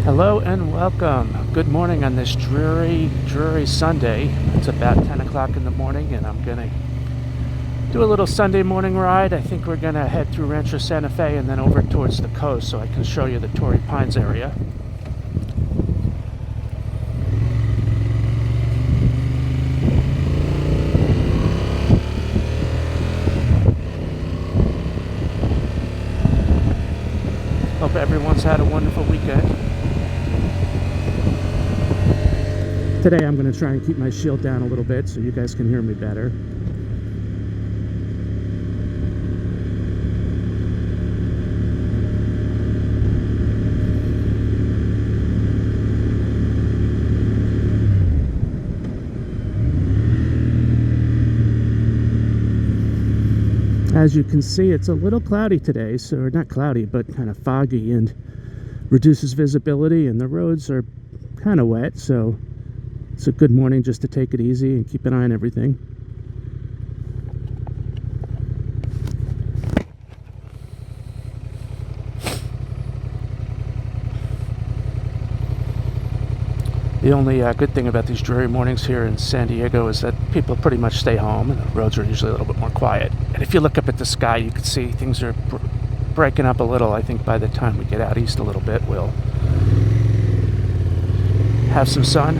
Hello and welcome. Good morning on this dreary Sunday. It's about 10 o'clock in the morning and I'm going to do a little Sunday morning ride. I think we're going to head through Rancho Santa Fe and then over towards the coast so I can show you the Torrey Pines area. Hope everyone's had a wonderful weekend. Today I'm going to try and keep my shield down a little bit so you guys can hear me better. As you can see, it's a little cloudy today, so not cloudy, but kind of foggy and reduces visibility, and the roads are kind of wet, so it's a good morning just to take it easy and keep an eye on everything. The only good thing about these dreary mornings here in San Diego is that people pretty much stay home and the roads are usually a little bit more quiet. And if you look up at the sky, you can see things are breaking up a little. I think by the time we get out east a little bit, we'll have some sun.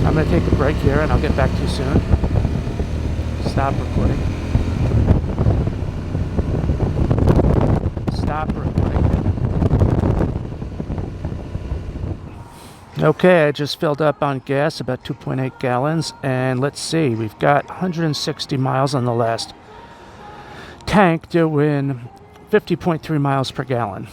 I'm going to take a break here and I'll get back to you soon. Stop recording. Stop recording. Okay, I just filled up on gas, about 2.8 gallons, and let's see, we've got 160 miles on the last tank, doing 50.3 miles per gallon.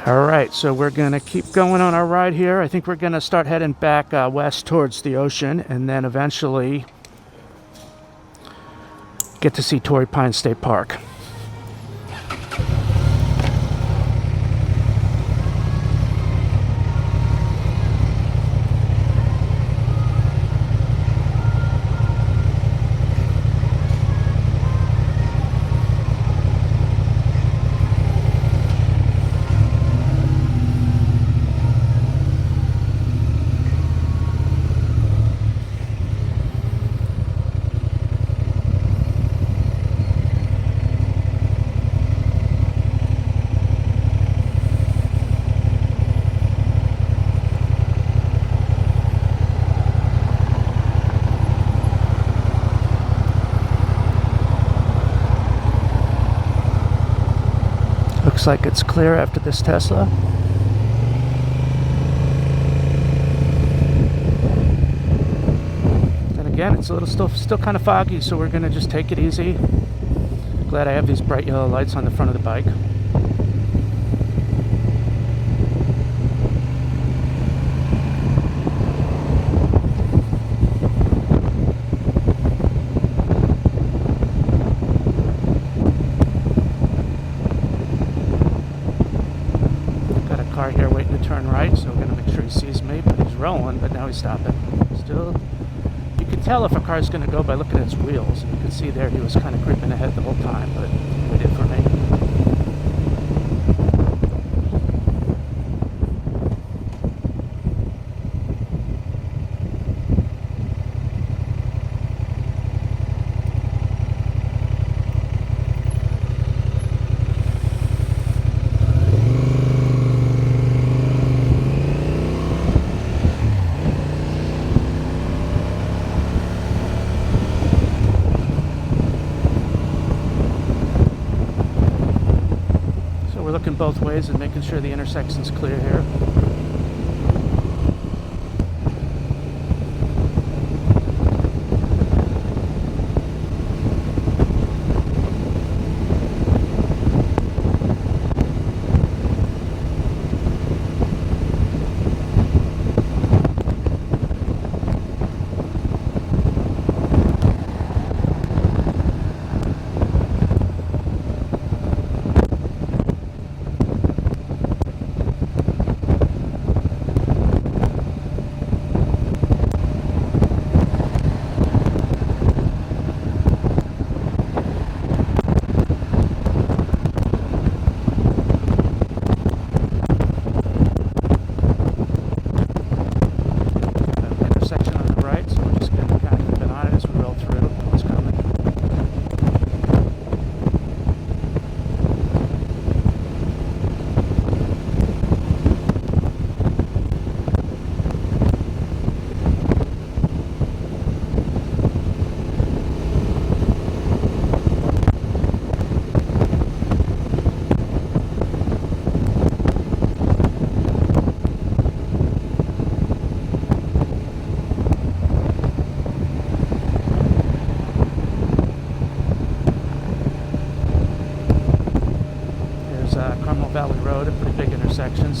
All right, so we're going to keep going on our ride here. I think we're going to start heading back west towards the ocean and then eventually get to see Torrey Pines State Park. Looks like it's clear after this Tesla. And again, it's a little still kind of foggy, so we're going to just take it easy. Glad I have these bright yellow lights on the front of the bike. Here waiting to turn right, so we're going to make sure he sees me, but he's rolling, but now he's stopping. Still, you can tell if a car is going to go by looking at its wheels, and you can see there he was kind of creeping ahead the whole time, but waited for me. Looking both ways and making sure the intersection's clear here.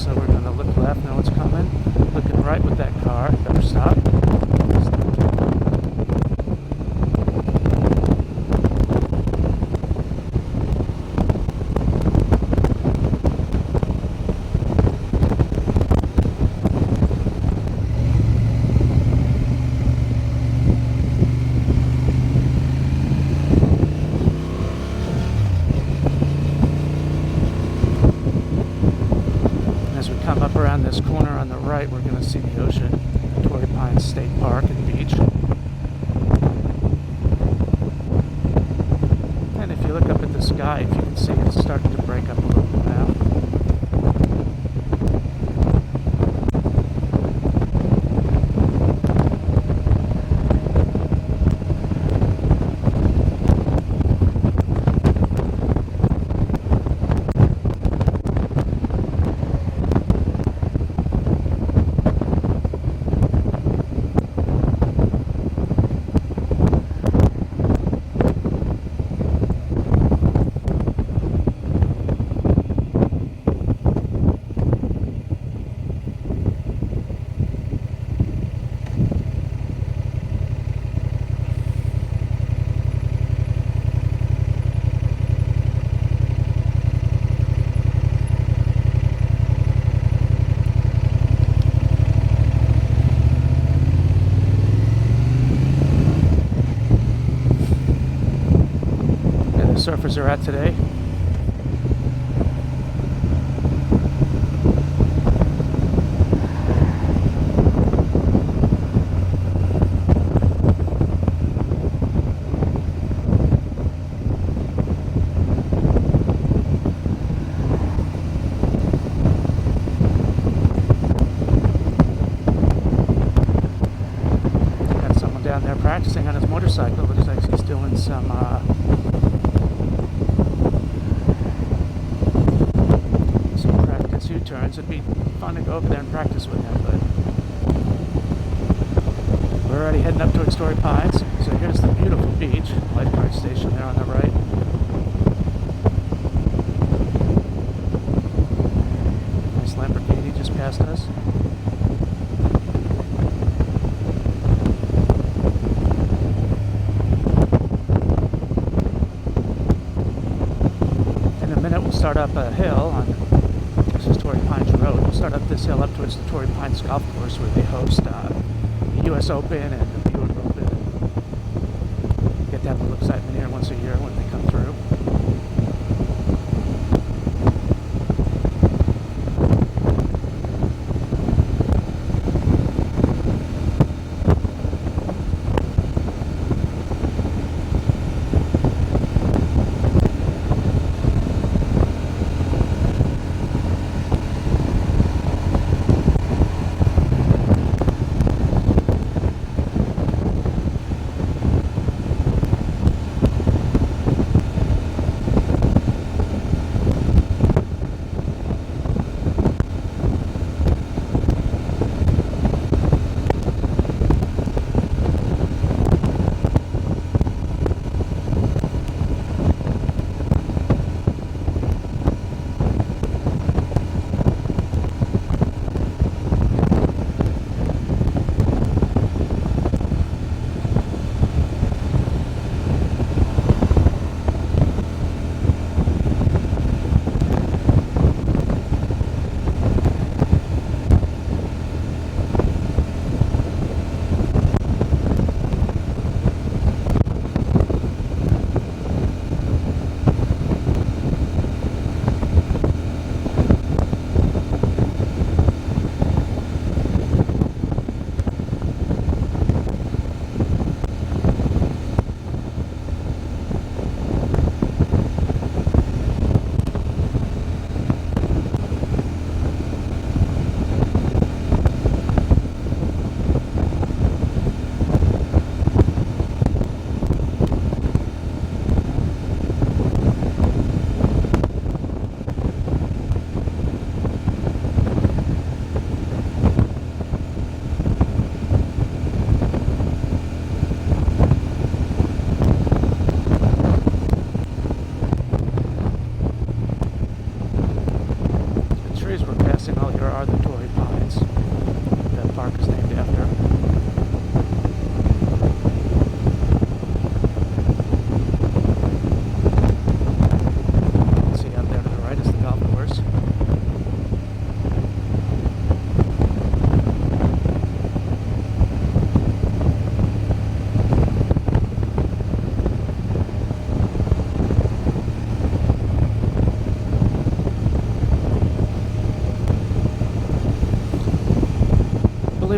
so we're going to look left, no one's coming. Looking right with that car, better stop. As we come up around this corner on the right, we're going to see the ocean, Torrey Pines State Park and beach. And if you look up at the sky, if you can see, it's starting to break up a little bit now. Surfers are at today. Got someone down there practicing on his motorcycle. Looks like he's doing some turns. It'd be fun to go over there and practice with him, but we're already heading up towards Torrey Pines. So here's the beautiful beach, lifeguard station there on the right. Nice Lamborghini just passed us. In a minute we'll start up a hill on Torrey Pines Road. We'll start up this hill up towards the Torrey Pines Golf Course where they host the U.S. Open and the Build Open. Get to have a little excitement here once a year when they come through.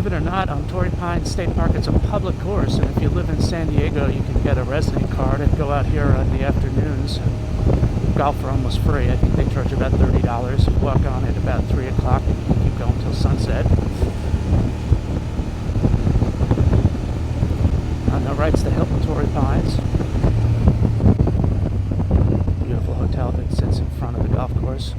believe it or not, on Torrey Pines State Park, it's a public course, and if you live in San Diego, you can get a resident card and go out here on the afternoons. Golf for almost free. I think they charge about $30. You walk on at about 3 o'clock and you can keep going until sunset. On the right's the Hilton Torrey Pines. Beautiful hotel that sits in front of the golf course.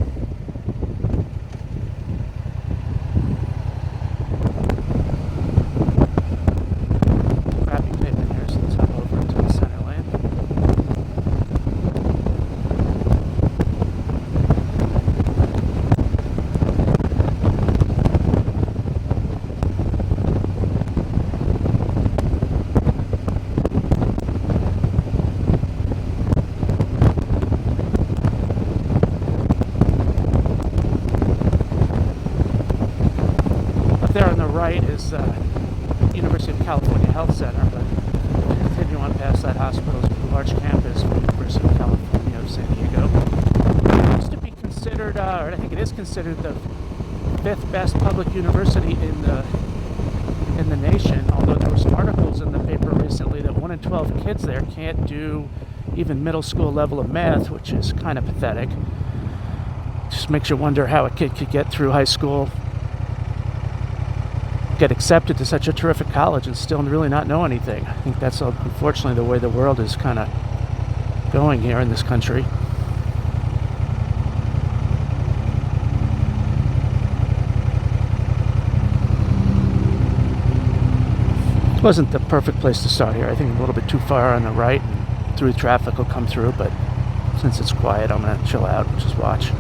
There on the right is University of California Health Center, but continue on past that hospital is a large campus for the University of California of San Diego. It used to be considered, or I think it is considered, the 5th best public university in the nation, although there were some articles in the paper recently that 1 in 12 kids there can't do even middle school level of math, which is kind of pathetic. Just makes you wonder how a kid could get through high school, get accepted to such a terrific college and still really not know anything. I think that's unfortunately the way the world is kind of going here in this country. It wasn't the perfect place to start here. I think a little bit too far on the right and through traffic will come through, but since it's quiet, I'm going to chill out and just watch.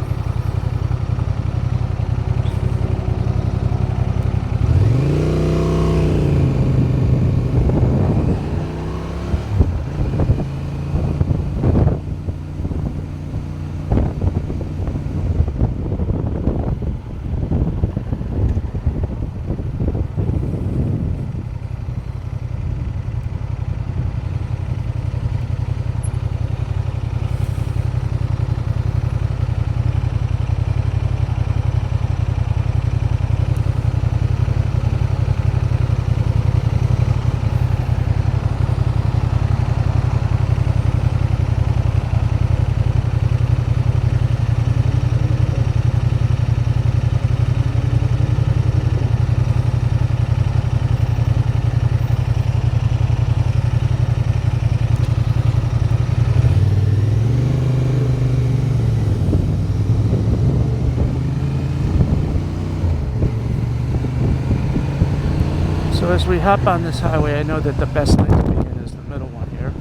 So as we hop on this highway, I know that the best lane to be in is the middle one here,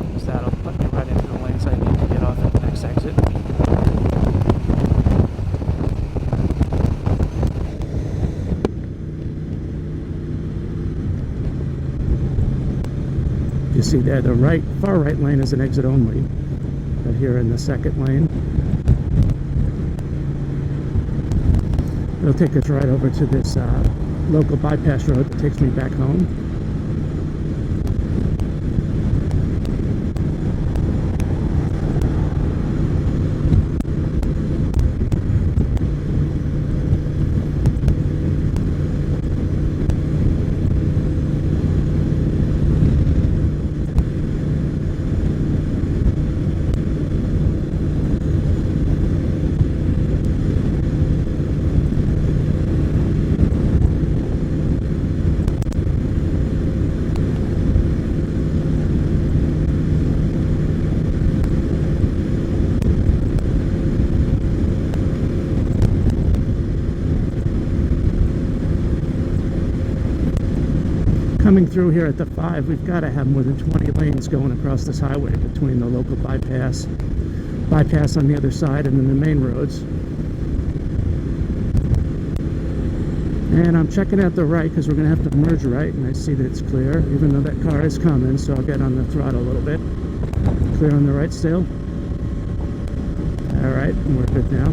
because that'll put me right into the lanes I need to get off at the next exit. You see there, the far right lane is an exit only, but here in the second lane, it'll take us right over to this local bypass road that takes me back home. Coming through here at the 5, we've got to have more than 20 lanes going across this highway between the local bypass on the other side, and then the main roads. And I'm checking out the right because we're going to have to merge right, and I see that it's clear, even though that car is coming, so I'll get on the throttle a little bit. Clear on the right still. All right, we're good now.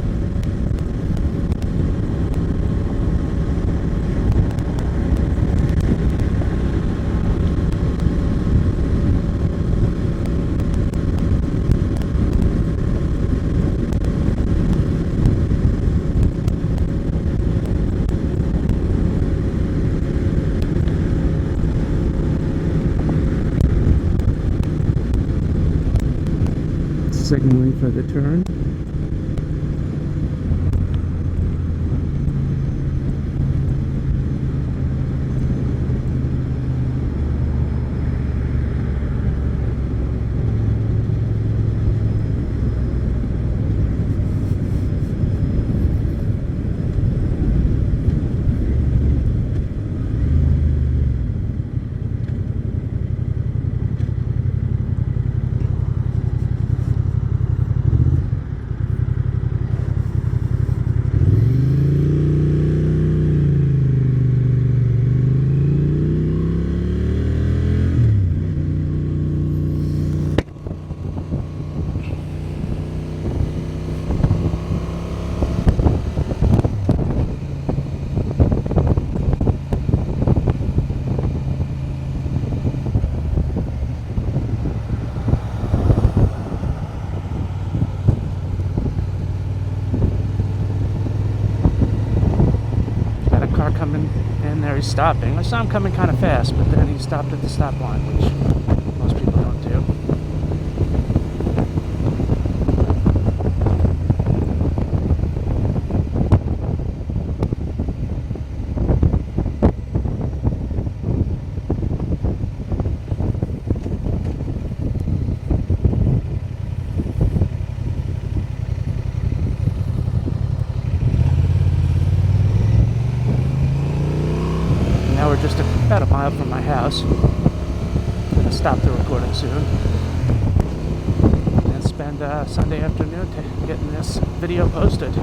signaling for the turn. Coming in there, he's stopping. I saw him coming kind of fast, but then he stopped at the stop line, which most people don't do. Now we're just about a mile from my house. I'm gonna stop the recording soon and spend Sunday afternoon getting this video posted.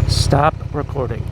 Stop recording.